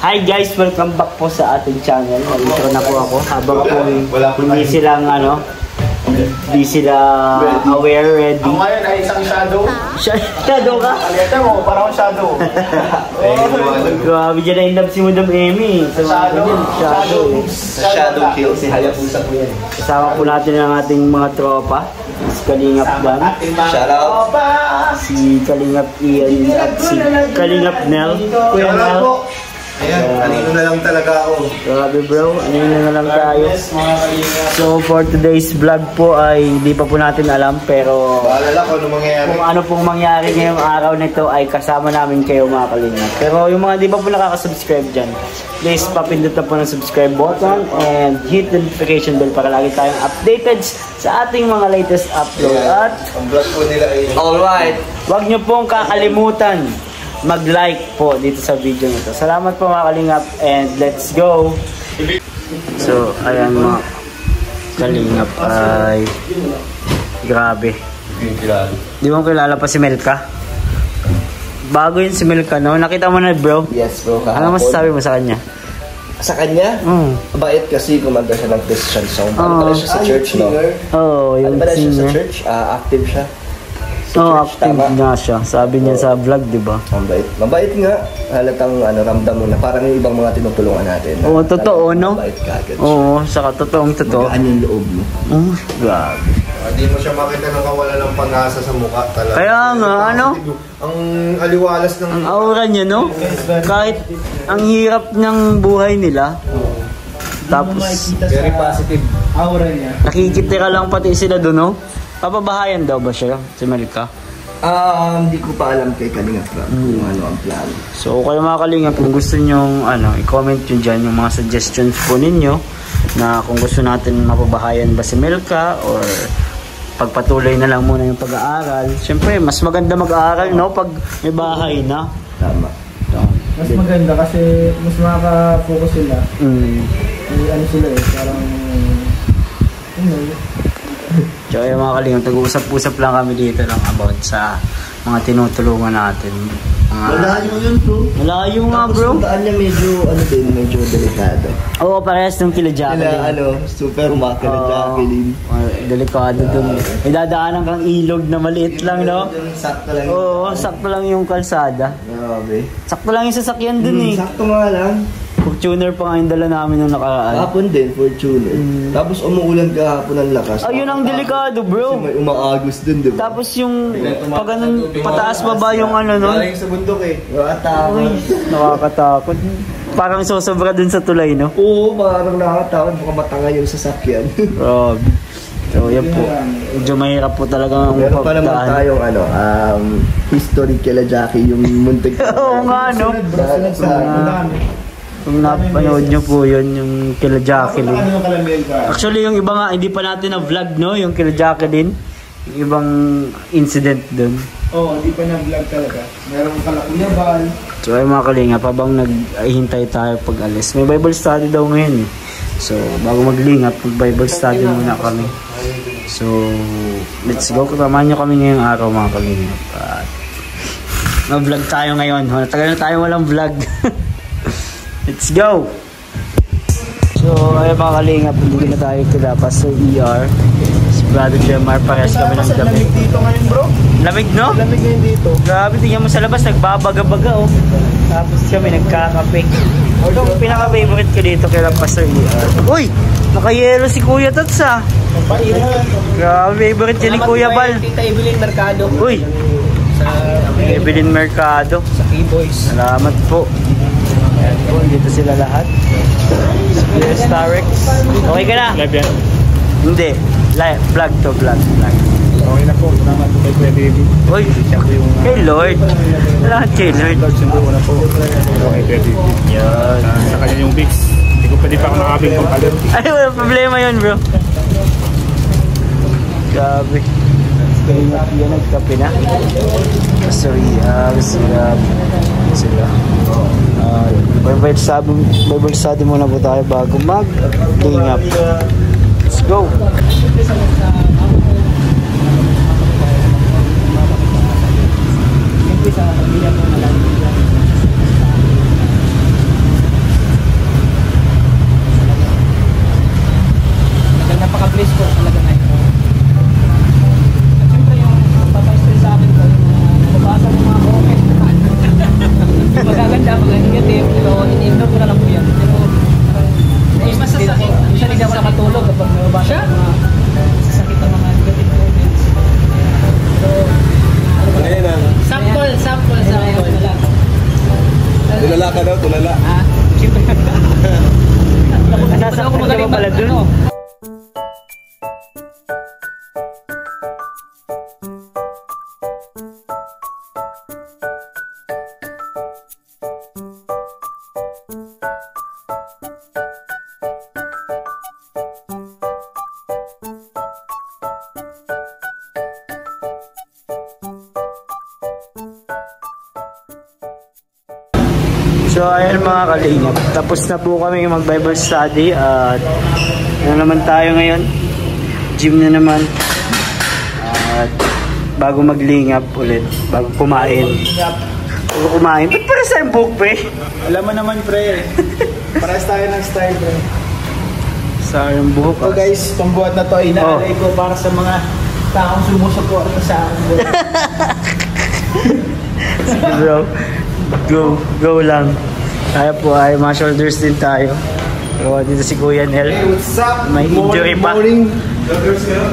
Hi guys, welcome back po sa ating channel. Nag-intro na po ako habang po hindi sila aware, ready. Ang ngayon ay isang shadow. Shadow ka? Kalita mo, parang shadow. Grabe dyan na in love si Madam Emmy. Shadow kill. Si Hayabusa po yan. Kasama po natin ang ating mga tropa. Si Kalingap Dan. Shout out. Si Kalingap Ian at si Kalingap Nel. Kuya Nel. Ayan, kanino na lang talaga ako. Grabe bro, anino na lang tayo. So for today's vlog po ay hindi pa po natin alam, pero Baalala ko ano mangyayari. kung ano pong mangyari ngayong araw nito ay kasama namin kayo mga Kalingap. Pero yung mga di pa po nakaka-subscribe dyan, please papindot na po ng subscribe button and hit the notification bell para lagi tayong updated sa ating mga latest upload. At Ang vlog po nila ay alright, huwag nyo pong kakalimutan mag-like po dito sa video nito. Salamat po mga Kalingap and let's go! So, ayan mga Kalingap ay grabe. Di mo kilala pa si Melka? Bago yun si Melka, no? Nakita mo na bro? Yes bro, Ano masasabi mo sa kanya? Sa kanya? Bait kasi kumanda siya ng Christian song. Ano pala siya sa church, no? Oo, yung Ano pala siya sa singer. church? Active siya. Oo, active nga siya. Sabi niya sa vlog, di ba? Mabait. Mabait nga. Halatang ramdam mo na parang yung ibang mga tinutulungan natin. Oo, totoo, no? Mabait ka agad. Oo, saka totoong totoo. Magaan yung loob mo. Oh, grabe. Hindi mo siya makita ng kawalan ng pag-asa sa mukha talaga. Kaya nga, ano? Ang aliwalas ng... Ang aura niya, no? Kahit ang hirap ng buhay nila. Tapos, Very positive. Aura niya. nakikitira lang pati sila doon, no? Papabahayan daw ba siya, si Melka? Hindi ko pa alam kay Kalingap kung ano ang plan. So, kayo mga Kalingap, kung gusto nyo, i-comment nyo dyan yung mga suggestions po ninyo na kung gusto natin mapabahayan ba si Melka or pagpatuloy na lang muna yung pag-aaral. Siyempre, mas maganda mag-aaral, no? Pag may bahay na. Tama. Mas maganda kasi mas makaka-focus sila. Ano sila parang So yung mga Kalingap, nag-uusap-usap lang kami dito lang about sa mga tinutulungan natin. Malayo yun bro. Malayo nga Tapos bro. yung daan niya medyo delikado. Oo, parehas nung kila Jacqueline. Super makina Jacqueline. Delikado dun. May dadaanan kang ilog na maliit lang, no? Sakto lang. Oo, sakto lang yung kalsada. Grabe. Sakto lang yung sasakyan dun eh. Sakto nga lang. Fortuner pa nga yung dala namin nung nakaraan. Kahapon din, Fortuner. Tapos umuulan kahapon ng lakas. Ayun ang delikado bro. Kasi may umaagos dun, diba? Tapos yung pag ganun, pataas baba yung ano nun. Galing sa bundok eh. Nakakatakot. Nakakatakot. Parang sosobra dun sa tulay, no? Oo, parang nakakatakot. Baka matanga yung sasakyan. Grabe. So yan po. Medyo mahirap po talaga ang Meron pa naman pagdaan. tayong history kila Jackie, yung muntik. Oo nga, no? Kung napanood nyo po yun, yung kila Jacqueline. ano kala Melka? Actually, yung iba nga, hindi pa natin na-vlog, no? Yung kila Jacqueline. Yung ibang incident dun. Oo, hindi pa na-vlog talaga. Meron kalakuyaban. So, ay mga Kalingap, habang naghihintay tayo pag-alis. May Bible study daw ngayon eh. So, bago maglingap, mag-Bible study muna kami. So, let's go. Kasamahan nyo kami ngayong araw mga Kalingap. At mag-vlog tayo ngayon. Natagal na tayo walang vlog. Let's go! So, ayun mga Kalingap, hindi na tayo kila Pastor ER. Si Brother Jemar, parehas kami ng damit. Lamig dito ngayon bro. Lamig, no? Lamig ngayon dito. Grabe, tingnan mo sa labas, nagbabaga-baga, oh. Tapos kami nagkakape. Ito, pinaka-favorite ko dito kila Pastor ER. Uy! Nakayelo si Kuya Tots, ah. Grabe, favorite yun ni Kuya Bal. Tita Evelyn Mercado. Uy! Evelyn Mercado. Sa K-Boys. Salamat po. Ayan po, dito sila lahat. Spears Tarex. Okay ka na? Live yan. Hindi. Live. Vlog to, vlog. Okay na po. Salamat po kay Kuya Baby. Uy! Kay Lord. Lahat kay Lord. Sundo ko na po. Okay, Kuya Baby. Yan. Sa kanya yung Vicks. Hindi ko pwede pa ako nakabing pang kalit. Ay, wala problema yun, bro. Grabe. Yan, nagkape na. Sorry, sila. Bible study muna po tayo bago mag-lingap. Let's go! ka daw, tulala. Ha? Siyempre. Nasasaktan ka ba pala dun? So ayun mga kalingap, tapos na po kami mag-Bible study at ano naman tayo ngayon, gym na naman at bago maglingap ulit, bago kumain. Bago kumain, ba't para sa buhok pre? Alam mo naman pre, pares tayo ng style pre. Sa yung buhok. So guys, itong buhat na to, inaalay ko para sa mga taong sumusuporta sa akin. Sige bro, go lang. Tayo po ay mga shoulders din tayo. So dito si Kuya Nel. Hey, what's up? May injury pa. Morning. Joggers kayo?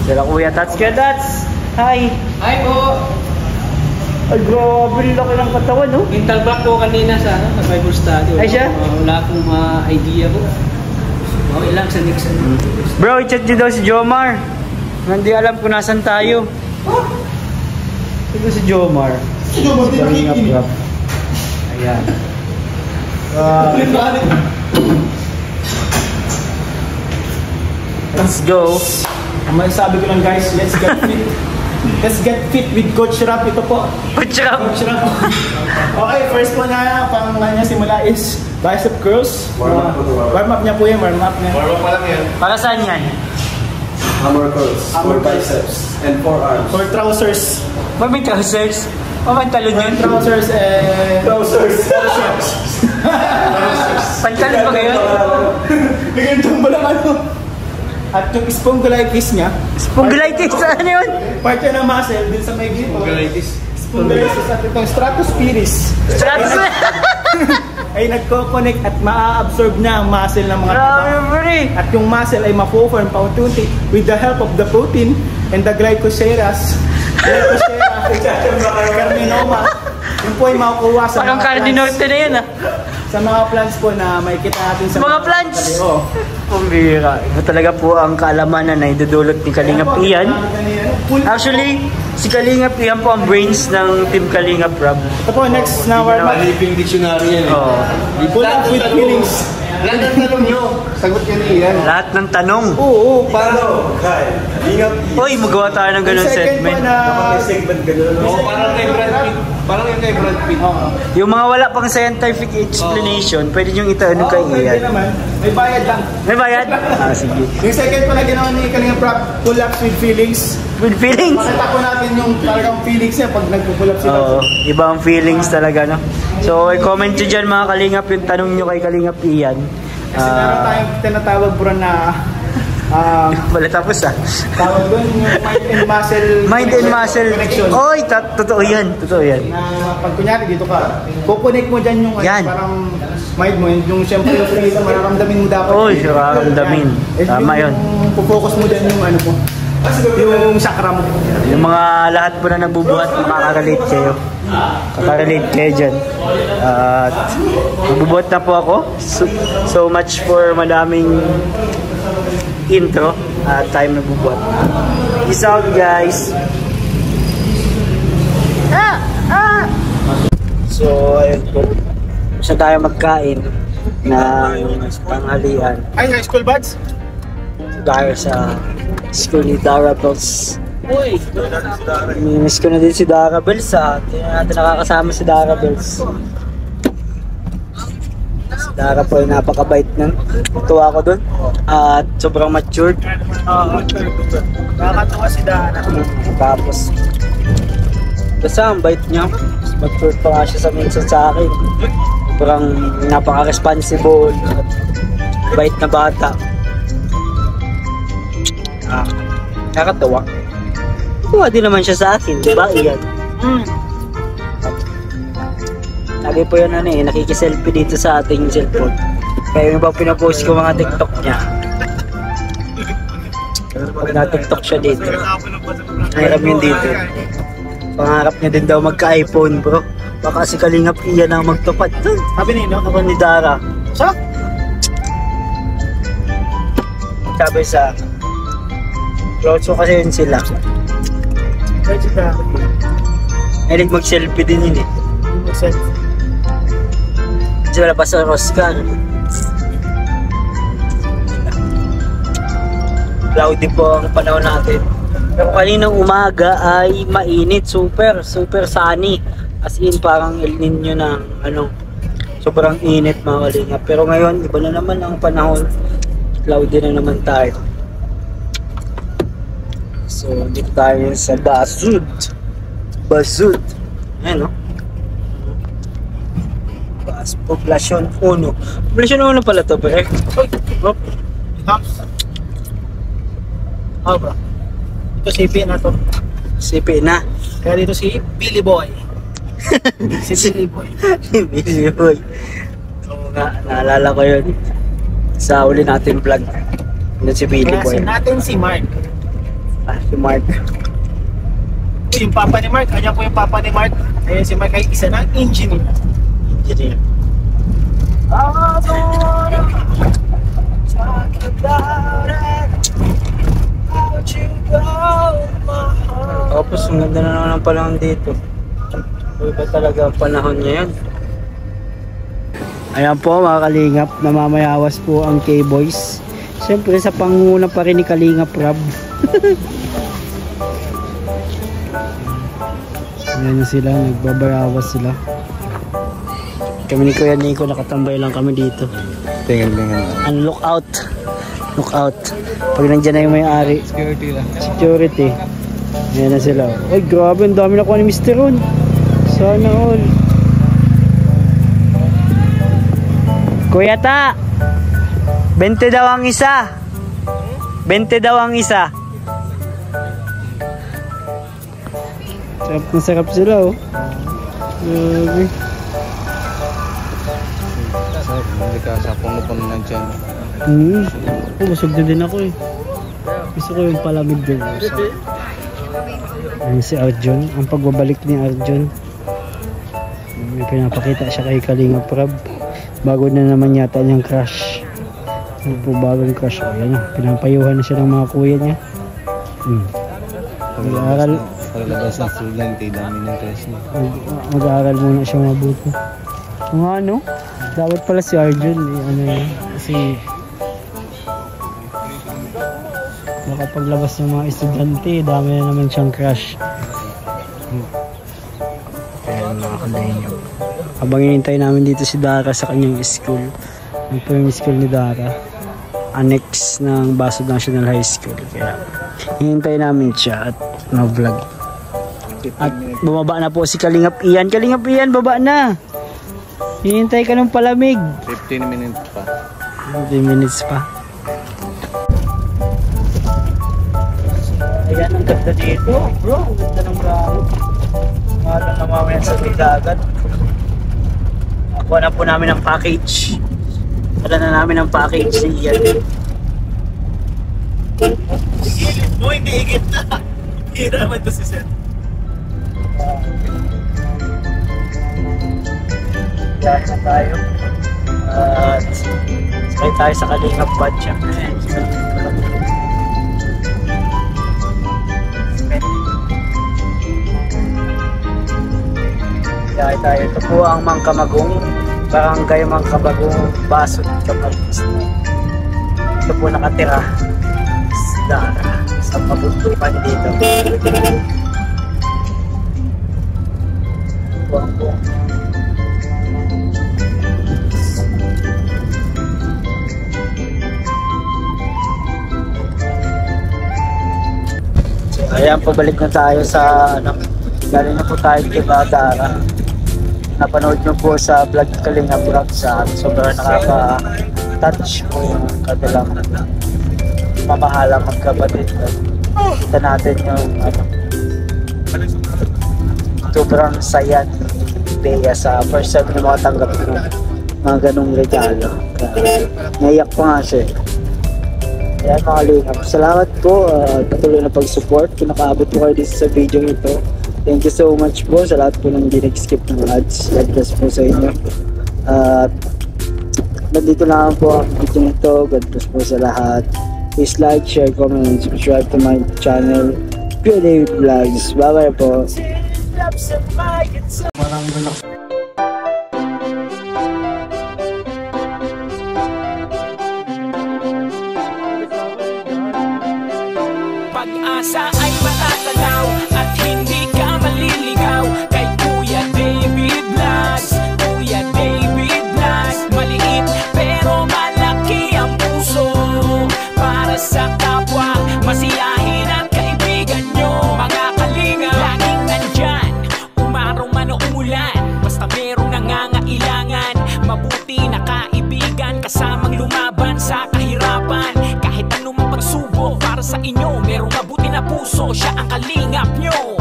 Sila Kuya Tats. Kuya Tats! Hi! Hi po! Ay grabe, laki ng katawan no? Mental block po kanina sa Bible study. Ay, siya? Wala akong idea po. Okay lang sa next. Bro, i-chat nyo daw si Jomar. Hindi alam kung nasan tayo. Ito si Jomar. Si Jomar. Ayan. Let's go. Ang masasabi ko lang guys, let's get fit. Let's get fit with Coach Rap. Ito po. Coach Rap. Coach Rap. Okay, first po na pang niya simula is bicep curls. Warm up niya po yan, warm up niya. Warm up pa lang yan. Para saan yan? Hammer curls, Hammer 4 biceps, and 4 arms. For trousers. May trousers? Pamantalon For yun? trousers and... Trousers! Pantalon ba kayo? Ganitong ba lang ano? At yung spondylitis niya, Spondylitis? Ano yun? part yan ng muscle din sa may gito. Spondylitis at itong stratospheres. Stratus? Ay nagko-connect at maa-absorb na ang muscle ng mga Grabe taba. pre. At yung muscle ay mapo-form paunti-unti with the help of the protein and the glycoceras. Carcinoma. Yun po ay makukuha sa Parang mga Cardinorte plants. na yun ah. Sa mga plants po na may kita natin sa Mga plants? Oo. Pumbira. Ito talaga po ang kaalaman na idudulot ni Kalingap Ian. Actually, si Kalingap Ian po ang brains ng Team Kalingap Rob. Ito po next na warm up. Living dictionary yan eh. Oh. Full up with feelings. Lahat ng tanong nyo, sagot yan yan. Lahat ng tanong. Oo, Paano? Kyle, ingat. Uy, magawa tayo ng ganun Yung second po segment. na... Segment ganun. Oo, parang kay Brad Pitt. Parang yung kay Brad Pitt. Oo. Yung mga wala pang scientific explanation, pwede nyo itanong kay Pwede Ian. naman. May bayad lang. May bayad? Ah, sige. Yung second po na ginawa ni Kalinga Prop, pull ups with feelings. With feelings. Makita po natin yung talagang feelings niya pag nagpo-pull up sila. Oo, iba ang feelings talaga, no? So, i-comment nyo dyan mga Kalingap yung tanong nyo kay Kalingap Ian. Kasi meron tayong tinatawag bro na Wala tapos ah. tawag doon yung Mind and muscle. connection. Oy, totoo yan. Totoo yan. Na pag kunyari dito ka, kukonek mo dyan yung Yan. parang mind mo, yung siyempre yung freedom, mararamdamin mo dapat. Oy, mararamdamin. Tama yun. Focus mo dyan yung ano po, yung sakra mo. Yung mga lahat po na nagbubuhat, makaka-relate kayo. Kaka-relate kayo dyan. At magbubuhat na po ako. So much for madaming intro at time nagbubuhat. Peace out guys! So ayun po. Gusto tayo magkain ng tanghalian. Ay, high school buds? Dahil sa school ni Dara Bells. Uy! Miss ko na din si Dara Bells ha. Hindi na natin nakakasama si Dara Bells. Si Dara po ay napakabait nun. Tuwa ko dun. At sobrang matured. Nakakatuwa si Dana. Tapos, basta ang bait niya. Matured pa nga siya sa minsan sa akin. Sobrang napaka-responsible. Bait na bata. Nakakatawa. Tuwa din naman siya sa akin, di ba? Iyan. Lagi po yan nakikiselfie dito sa ating cellphone. Kaya yung ba pinapost ko mga TikTok niya. Pag na-TikTok siya dito. Nangiram yun dito. Pangarap niya din daw magka-iPhone bro. Baka si Kalingap Ian ang magtupad dun. Sabi nino? Ako ni Dara. Sa? Sabi sa close ko kasi yun sila. Right siya. Mahilig mag-selfie din yun eh. Kasi wala pa sa Roscar. Cloudy po ang panahon natin. Pero kaninang umaga ay mainit. Super sunny. As in parang El Nino ng sobrang init mga kalingap. Pero ngayon iba na naman ang panahon. Cloudy na naman tayo. So dito tayo sa Basud. Ayan o. Poblasyon 1. Poblasyon 1 pala to, pre. Oh, bro. Ito CP na to. CP na. Kaya dito si Billy Boy. Si Billy Boy. Billy Boy. Oo nga, naalala ko yun. Sa uli natin vlog. Yun si Billy Kaya Boy. natin si Mark. Si Mark. Yung papa ni Mark, ayan po yung papa ni Mark. Ayan si Mark ay isa ng engineer. Engineer. Tapos ang ganda na naman ang panahon dito. Iba talaga ang panahon ngayon. Ayan po mga Kalingap, namamayawas po ang K-Boys. Siyempre sa panguna pa rin ni Kalingap Rob. Ayan na sila, nagbabayawas sila. Kami ni Kuya Nico, nakatambay lang kami dito. Tingin. Ang lookout. Pag nandiyan na yung may-ari. Security lang. Security. Ayan na sila. Ay grabe, ang dami nakuha ni Mr. Ron. Sana all. Kuya ta, 20 daw ang isa. 20 daw ang isa. Sarap na sarap sila oh. Grabe. Hindi ka sa puno-puno ng dyan. Busog na din ako eh. Gusto ko yung palamig din. Ayan si Arjun. Ang pagbabalik ni Arjun. May pinapakita siya kay Kalingap Rob. Bago na naman yata niyang crush. Ano po bagong crush? O yan na. Pinapayuhan na siya ng mga kuya niya. Mag-aaral. Paglabas ng student, dami ng test niya. Mag-aaral muna siya mabuti. Kung ano? Dapat pala si Arjun kasi nakapaglabas ng mga estudyante, dami na naman siyang crush. Kaya nakakalain niyo. Habang hinintay namin dito si Dara sa kanyang school. Ano po yung school ni Dara? Annex ng Basud National High School. Kaya hinintay namin siya at na-vlog. At bumaba na po si Kalingap Ian. Kalingap Ian, baba na! Hinintay ka ng palamig. 15 minutes pa. 15 minutes pa. Ayan, ang ganda dito. Bro, ang ganda ng bravo. Mahalang na mamaya sa dagat. Nakuha na po namin ang package. Wala na namin ang package ni Ian. Mo, hindi higit na. Hira naman to si Seth. Dahil na tayo. At sakay tayo sa Kalingap Badge. Dahil tayo. Ito po ang Mangkamagong. Barangay Mangkamagong, Basud, Camarines. Ito po nakatira sa pabuntukan dito. Buang po. Ayan, pabalik na tayo sa galing na po tayo kay Dara. Napanood nyo po sa vlog Kalingap Rob sa sobrang nakaka-touch po yung kanilang mamahalang magkapatid. Kita natin yung sobrang saya ni Bea sa first time na makatanggap ng mga ganong regalo. Naiyak pa nga siya. Ayan mga Kalingap, salamat po, patuloy na pag-support. Kung nakaabot po kayo dito sa video ito, Thank you so much po sa lahat po ng di-skip ng ads. God bless po sa inyo. At nandito na po ang video nito. God bless po sa lahat. Please like, share, comment, and subscribe to my channel, Kuya David Vlogs. Bye-bye po. Pag-asa ay matatanaw at hindi ka maliligaw kay Kuya David Vlogs. Kuya David Vlogs, maliit pero malaki ang puso para sa kapwa, masiyahin at kaibigan nyo. Mga kalinga, laging nandyan, umaraw man o umulan, basta merong nangangailangan. Mabuti na kaibigan, kasamang lumaban sa kahirapan. Kahit anumang pagsubok para sa inyo, merong mabuti na puso, siya ang kalingap nyo.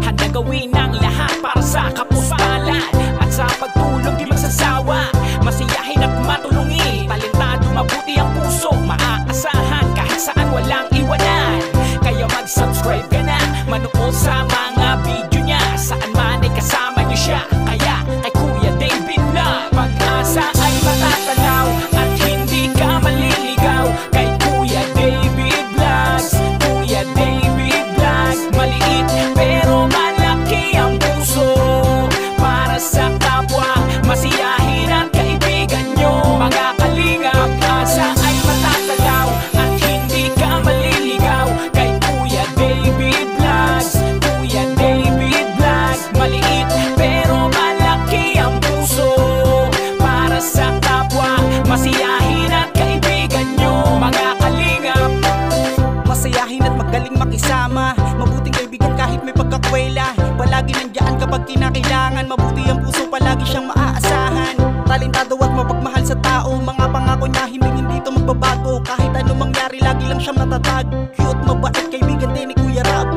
Handa gawin ang lahat para sa kapustalan, at sa pagtulong di magsasawa, masiyahin at matulungin. Talentado, mabuti ang puso, maaasahan kahit saan walang iwanan. Kaya mag-subscribe ka na, manood sa mga video niya, saan man ay kasama niyo siya. Kaya kay Kuya David Vlog, pag-asa ay matatanaw at hindi ka maliligaw kay Kuya David Vlogs. Kuya David Vlogs, maliit pero malaki ang puso para sa kapwa, masiyahin at kaibigan nyo. Mga kalinga, pag-asa ay matatanaw at hindi ka maliligaw kay Kuya David Vlogs. Kuya David Vlogs, maliit pero malaki ang puso para sa kapwa, masiyahin at kaibigan nyo. Mga kalingap, masayahin at magaling makisama, mabuting kaibigan kahit may pagkakwela. Palagi nandiyan kapag kinakailangan, mabuti ang puso, palagi siyang maaasahan. Talentado at mapagmahal sa tao, mga pangako niya hindi ito magbabago. Kahit anong mangyari, lagi lang siyang natatag. Cute, mabait, kaibigan din ni Kuya Rab.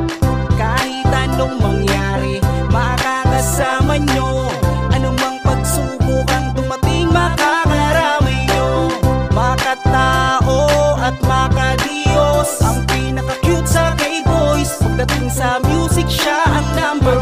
Kahit anong mangyari, makakasama nyo. Anumang pagsubok ang dumating, makakaramay nyo. Makatao at makadiyos, ang pinaka-cute sa K-Boys. Pagdating sa music, siya ang number